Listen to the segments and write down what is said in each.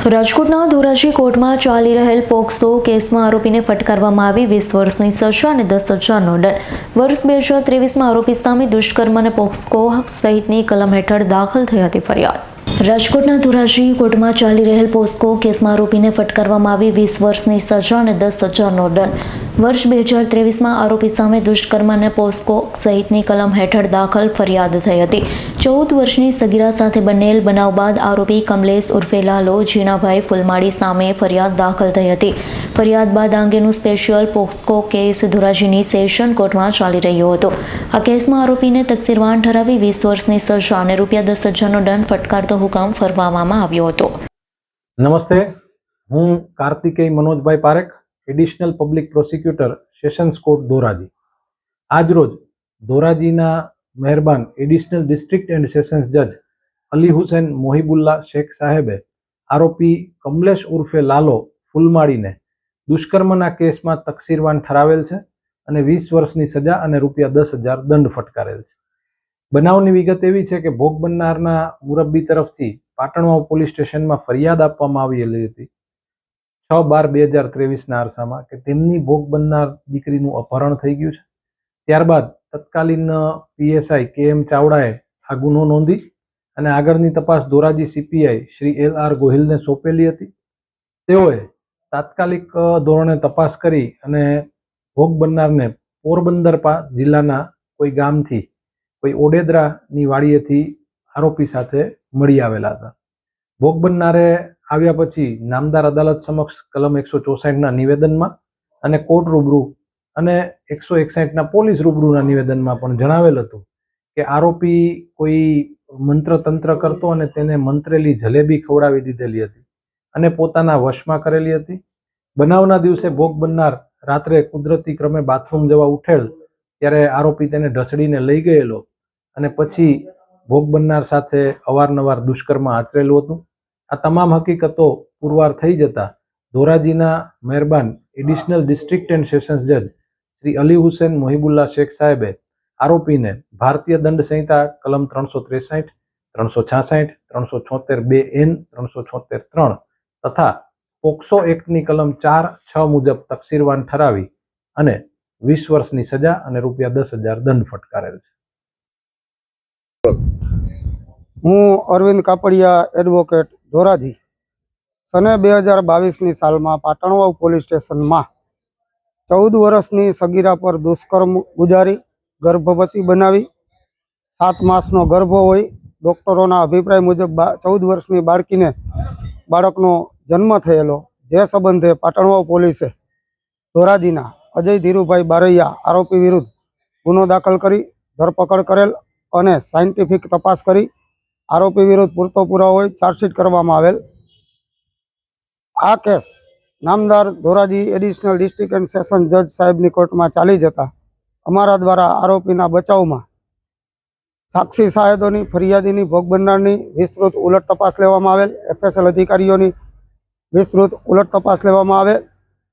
રાજકોટના ધોરાજી કોર્ટમાં ચાલી રહેલ પોક્સો કેસમાં આરોપીને ફટકારવામાં આવી 20 વર્ષની સજા અને 10,000નો દંડ। વર્ષ 2023માં આરોપી સામે દુષ્કર્મ અને પોક્સો સહિતની કલમ હેઠળ દાખલ થઈ હતી ફરિયાદ। રાજકોટના ધોરાજી કોર્ટમાં ચાલી રહેલ પોક્સો કેસમાં આરોપીને ફટકારવામાં આવી 20 વર્ષની સજા અને 10,000નો દંડ। વર્ષ 2023માં આરોપી સામે દુષ્કર્મ અને પોક્સો સહિતની કલમ હેઠળ દાખલ ફરિયાદ થઈ હતી। 14 વર્ષની સગીરા સાથે બનેલ બનાવ બાદ આરોપી કમલેશ ઉર્ફે લાલો જીણાભાઈ ફુલમાળી સામે ફરિયાદ દાખલ થઈ હતી। ફરિયાદ બાદ આ અંગેનું સ્પેશિયલ પોક્સો કેસ ધોરાજીની સેશન કોર્ટમાં ચાલી રહ્યો હતો। આ કેસમાં આરોપીને તકસીરવાન ઠરાવી 20 વર્ષની સજા અને ₹10,000નો દંડ ફટકારતો હુકમ ફરમાવવામાં આવ્યો હતો। નમસ્તે, હું Kartikeya Manojbhai Parekh, additional public prosecutor, sessions court Dhoraji. આજરોજ ધોરાજીના મહેરબાન એડિશનલ ડિસ્ટ્રિક્ટ એન્ડ સેશન્સ જજ અલી હુસૈન મોહિબુલ્લા શેખ સાહેબે આરોપી કમલેશ ઉર્ફે લાલો ફુલમાળીને દુષ્કર્મના કેસમાં તકસીરવાન ઠરાવેલ છે અને 20 વર્ષની સજા અને ₹10,000 દંડ ફટકારેલ છે। બનાવની વિગત એવી છે કે ભોગ બનનારના મુરબ્બી તરફથી પાટણવાવ પોલીસ સ્ટેશનમાં ફરિયાદ આપવામાં આવેલી હતી 6/12/2023ના અરસામાં કે તેમની ભોગ બનનાર દીકરીનું અપહરણ થઈ ગયું છે। ત્યારબાદ તત્કાલીન PSI KM ચાવડાએ આ ગુનો નોંધી અને આગળની તપાસ ધોરાજી CPI શ્રી LR ગોહિલને સોંપેલી હતી। તેઓએ તાત્કાલિક ધોરણે તપાસ કરી અને ભોગ બનનારને પોરબંદર જિલ્લાના કોઈ ગામથી કોઈ ઓડેદરાની વાડીએથી આરોપી સાથે મળી આવેલા હતા। ભોગ બનનારે આવ્યા પછી નામદાર અદાલત સમક્ષ કલમ 164ના નિવેદનમાં અને કોર્ટ રૂબરૂ અને 161ના પોલીસ રૂબરૂના નિવેદનમાં પણ જણાવેલ હતું કે આરોપી કોઈ મંત્ર તંત્ર કરતો અને તેને મંત્રેલી જલેબી ખવડાવી દીધેલી હતી અને પોતાના વશમાં કરેલી હતી। બનાવના દિવસે ભોગ બનનાર રાત્રે કુદરતી ક્રમે બાથરૂમ જવા ઉઠેલ ત્યારે આરોપી તેને ઢસડીને લઈ ગયેલો અને પછી ભોગ બનનાર સાથે અવારનવાર દુષ્કર્મ આચરેલું હતું। આ તમામ હકીકતો પુરવાર થઈ જતા ધોરાજીના મહેરબાન એડિશનલ ડિસ્ટ્રિક્ટ એન્ડ સેશન્સ જજ શ્રી અલી હુસૈન મોહિબુલ્લા શેખ સાહેબે આરોપીને ભારતીય દંડ સંહિતા કલમ 363, 366, 376(2)N, 376(3) તથા પોક્સો એક્ટની કલમ 4(6) મુજબ તકસીરવાન ઠરાવી અને 20 વર્ષની સજા અને ₹10,000 દંડ ફટકારેલ છે। હું અરવિંદ કાપડિયા, એડવોકેટ, ધોરાજી। સને 2022ની સાલમાં પાટણવાવ પોલીસ સ્ટેશનમાં 14 વર્ષની સગીરા પર દુષ્કર્મ ગુજારી ગર્ભવતી બનાવી 7 માસનો ગર્ભ હોય ડૉક્ટરોના અભિપ્રાય મુજબ 14 વર્ષની બાળકનો જન્મ થયેલો, જે સંબંધે પાટણવાવ પોલીસે ધોરાજીના અજય ધીરુભાઈ બારૈયા આરોપી વિરુદ્ધ ગુનો દાખલ કરી ધરપકડ કરેલ અને સાયન્ટિફિક તપાસ કરી આરોપી વિરુદ્ધ પૂરતો પુરાવો હોય ચાર્જશીટ કરવામાં આવેલ। આ કેસ નામદાર Dhoraji additional district and session જજ સાહેબની કોર્ટમાં ચાલી જતા અમારા દ્વારા આરોપીના બચાવમાં સાક્ષી સાહેદોની, ફરિયાદીની, ભોગ બનનારની વિસ્તૃત ઉલટ તપાસ લેવામાં આવેલ। FSL અધિકારીઓની વિસ્તૃત ઉલટ તપાસ લેવામાં આવેલ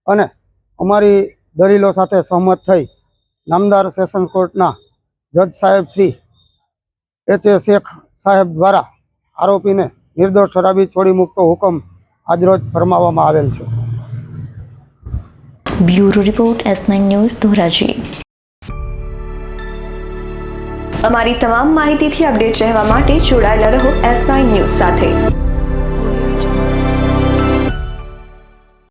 અને અમારી દલીલો સાથે સહમત થઈ નામદાર સેશન્સ કોર્ટના જજ સાહેબ શ્રી HA શેખ સાહેબ દ્વારા આરોપીને નિર્દોષ ઠરાવી છોડી મૂકતો હુકમ આજરોજ ફરમાવવામાં આવેલ છે। Bureau report S9 news Dhoraji. અમારી તમામ માહિતીથી અપડેટ રહેવા માટે જોડાયેલા રહો S9 ન્યૂઝ સાથે।